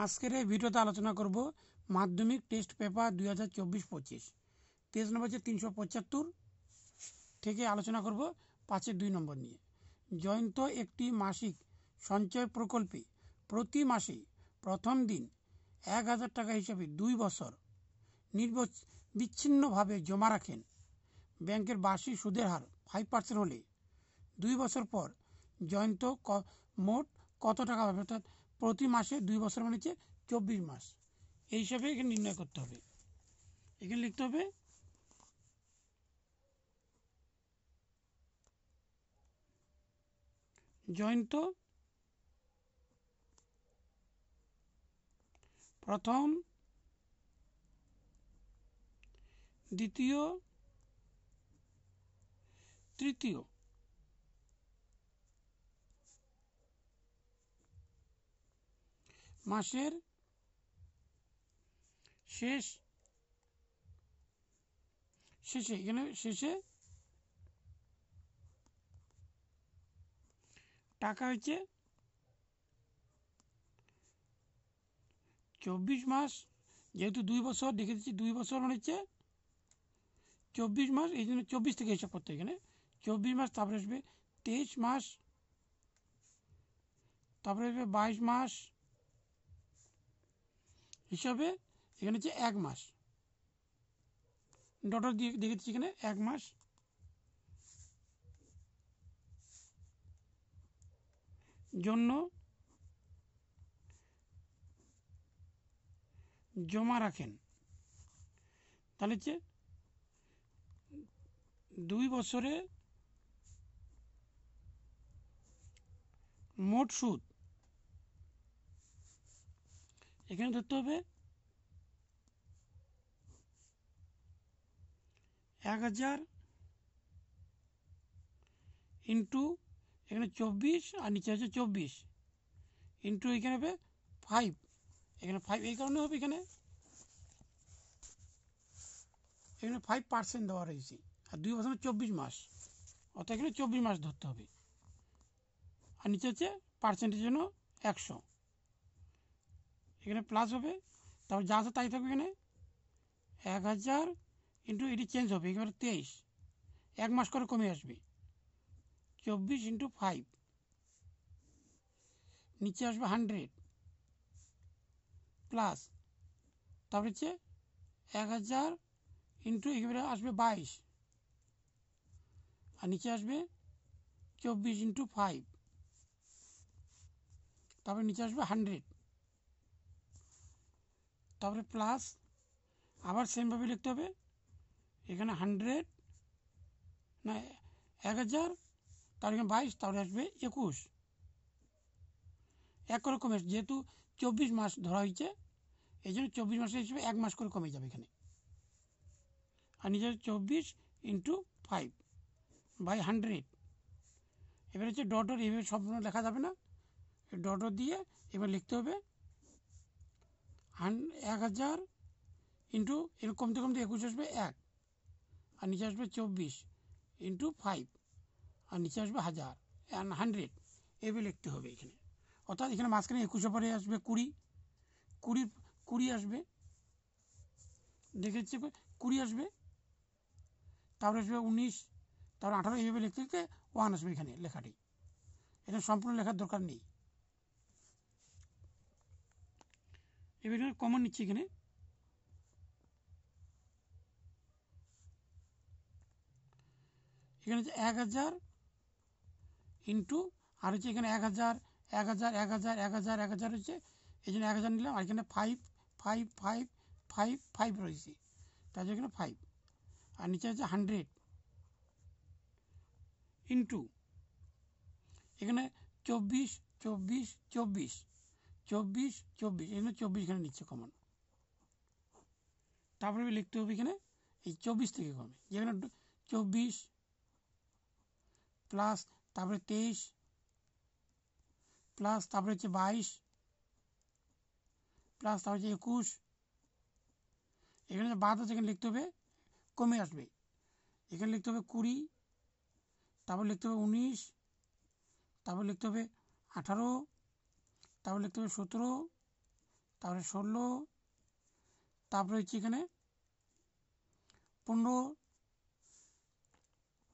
আজকের এই ভিডিওতে আলোচনা করব মাধ্যমিক টেস্ট পেপার 2024-25 23 নম্বর যে 375 থেকে আলোচনা করব 5-এর 2 নম্বর নিয়ে। জয়ন্ত একটি মাসিক সঞ্চয় প্রকল্পে প্রতি মাসে প্রথম দিন 1000 টাকা হিসাবে 2 বছর বিচ্ছিন্নভাবে জমা রাখেন। ব্যাংকের বার্ষিক সুদের হার 5% হলে 2 বছর পর জয়ন্ত মোট কত টাকা পাবে? অর্থাৎ প্রতি মাসে 2 বছর মানে হচ্ছে 24 মাস। এই হিসাবে এখানে নির্ণয় করতে হবে। এখানে লিখতে হবে জয়ন্ত প্রথম, দ্বিতীয়, তৃতীয় মাসের শেষে এখানে শেষে টাকা হচ্ছে 24 মাস, যেহেতু 2 বছর দেখে দিচ্ছি, 2 বছর মানে হচ্ছে 24 মাস, এই জন্য 24 থেকে হিসাব করতে এখানে 24 মাস, তারপরে আসবে 23 মাস, তারপরে আসবে 22 মাস হিসাবে এখানে হচ্ছে 1 মাস ডটার দিয়ে দেখেছি এখানে 1 মাস জন্য জমা রাখেন। তাহলে হচ্ছে 2 বছরে মোট সুদ এখানে ধরতে হবে 1000 ইন্টু এখানে 24 আর নিচে আছে 24 ইন্টু এখানে হবে 5, এখানে 5 এই কারণে হবে এখানে 5% দেওয়া রয়েছে, আর 2 বছর 24 মাস, অর্থাৎ এখানে 24 মাস ধরতে হবে। আর নিচে হচ্ছে পার্সেন্টের জন্য 100, এখানে প্লাস হবে, তারপর যা আছে তাই থাকবে। এখানে 1000 ইন্টু এটি চেঞ্জ হবে, একেবারে 23, 1 মাস করে কমে আসবে, 24 ইন্টু 5, নিচে আসবে 100 প্লাস, তারপরে হচ্ছে 1000 ইন্টু একেবারে আসবে 22, আর নিচে আসবে 24 ইন্টু 5, তারপরে নিচে আসবে 100, তারপরে প্লাস, আবার সেমভাবে লিখতে হবে। এখানে 100 না 1000, তার এখানে 22, তারপরে আসবে 21, 1 করে কমে আসবে, যেহেতু 24 মাস ধরা হয়েছে এই জন্য 24 মাসের হিসেবে 1 মাস করে কমে যাবে এখানে। আর নিচে 24 ইন্টু 5 বাই 100, এবার হচ্ছে ডট এইভাবে সম্পূর্ণ লেখা যাবে না, ডট দিয়ে এবার লিখতে হবে 1000 ইন্টু এর কমতে কমতে 21 আসবে 1, আর নিচে আসবে 24 ইন্টু 5, আর নিচে আসবে 1000 অ্যান্ড 100, এভাবে লিখতে হবে এখানে। অর্থাৎ এখানে মাঝখানে 21 পরে আসবে 20 আসবে, দেখেছি 20 আসবে, তারপরে আসবে 19, তারপর 18, এইভাবে লিখতে লিখতে 1 আসবে এখানে লেখাটি। এটা সম্পূর্ণ লেখার দরকার নেই। এবার এখানে কমন নিচ্ছি, এখানে হচ্ছে 1000 ইন্টু, আর হচ্ছে এখানে 1000 1000 1000 1000 1000 হচ্ছে, এই জন্য 1000 নিলাম, আর এখানে 5 5 5 5 5 রয়েছে, তার জন্য এখানে 5, আর নিচে হচ্ছে 100 ইন্টু এখানে 24 24 24 24 24, এখানে 24 এখানে নিচ্ছে কমন, তারপরে লিখতে হবে এখানে এই 24 থেকে কমে, যেখানে 24 প্লাস, তারপরে 23 প্লাস, তারপরে হচ্ছে 22 প্লাস, তারপরে হচ্ছে 21, এখানে বাদ আছে, এখানে লিখতে হবে কমে আসবে, এখানে লিখতে হবে 20, তারপর লিখতে হবে 19, তারপর লিখতে হবে 18, তারপর লিখতে হবে 17, তারপরে 16, তারপরে হচ্ছে এখানে 15,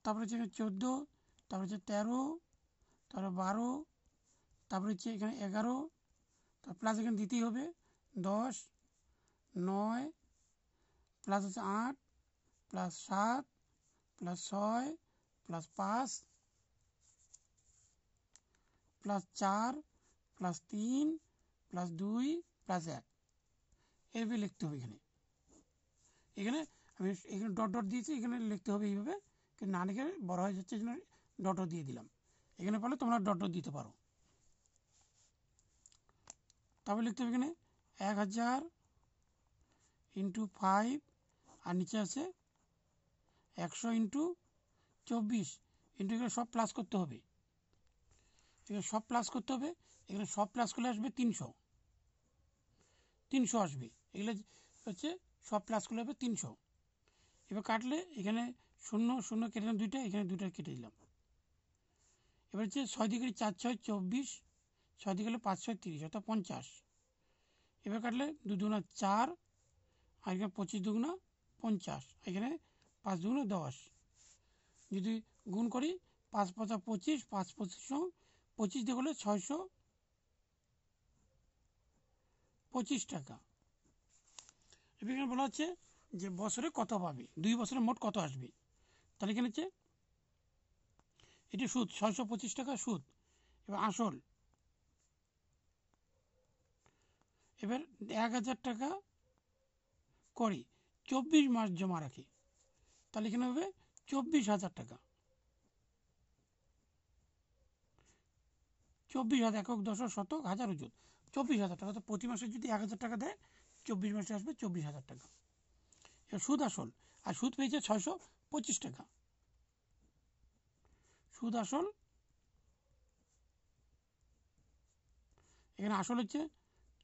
তারপরে হচ্ছে এখানে 14, তারপরে হচ্ছে 13, তারপরে 12, তারপরে হচ্ছে এখানে 11, তার প্লাস এখানে দিতেই হবে 10, 9 প্লাস হচ্ছে 8 plus 7 plus 6 plus 5 plus 4 plus 3 plus 2 plus 1 এইভাবে লিখতে হবে। এখানে এখানে আমি এখানে ডট ডট দিয়েছি, এখানে লিখতে হবে এইভাবে, কিন্তু না লিখে বড় হয়ে যাচ্ছে, এই জন্য ডট ডট দিয়ে দিলাম। এখানে পারলে তোমরা ডট ডট দিতে পারো। তারপরে লিখতে হবে এখানে 1000 ইন্টু 5, আর নিচে আছে 100 ইন্টু 24 ইন্টু, এখানে সব প্লাস করতে হবে, এখানে সব প্লাস করতে হবে। এখানে সব প্লাস করলে আসবে 300 আসবে। এগুলো হচ্ছে সব প্লাস করলে হবে 300। এবার কাটলে এখানে 0 0 কেটে দিলাম দুইটা, এখানে দুইটা কেটে দিলাম। এবার হচ্ছে 6 দিকে 4 6 24, 6 দিকে 5 6 30, অর্থাৎ 50। এবার কাটলে 2 দুগুণা 4, আর এখানে 25 দুগুণা 50, এখানে 5 দুগুণা 10। যদি গুণ করি 5 5 25, 5 25 দিয়ে করলে 625 টাকা। এখানে বলা হচ্ছে যে বছরে কত পাবে, 2 বছরে মোট কত আসবে। তাহলে এখানে হচ্ছে এটি সুদ 625 টাকা সুদ। এবার আসল, এবার 1000 টাকা করে 24 মাস জমা রাখে, তাহলে এখানে হবে 24,000 টাকা। 24,000 একক দশক শতক হাজার ওজন 24,000 টাকা। তো প্রতি মাসে যদি 1000 টাকা দেয়, 24 মাসে আসবে 24,000 টাকা। এবার সুদ আসল, আর সুদ পেয়েছে 625 টাকা। সুদ আসল, এখানে আসল হচ্ছে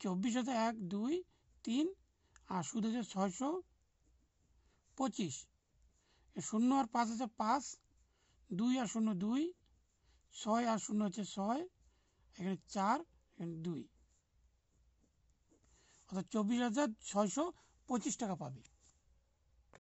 24,000 1 2 3, আর সুদ হচ্ছে 625। 0 আর 5 হচ্ছে 5, 2 আর 0 2, 6 আর 0 হচ্ছে 6, এখানে 4, এখানে 2, অর্থাৎ 24,625 টাকা পাবে।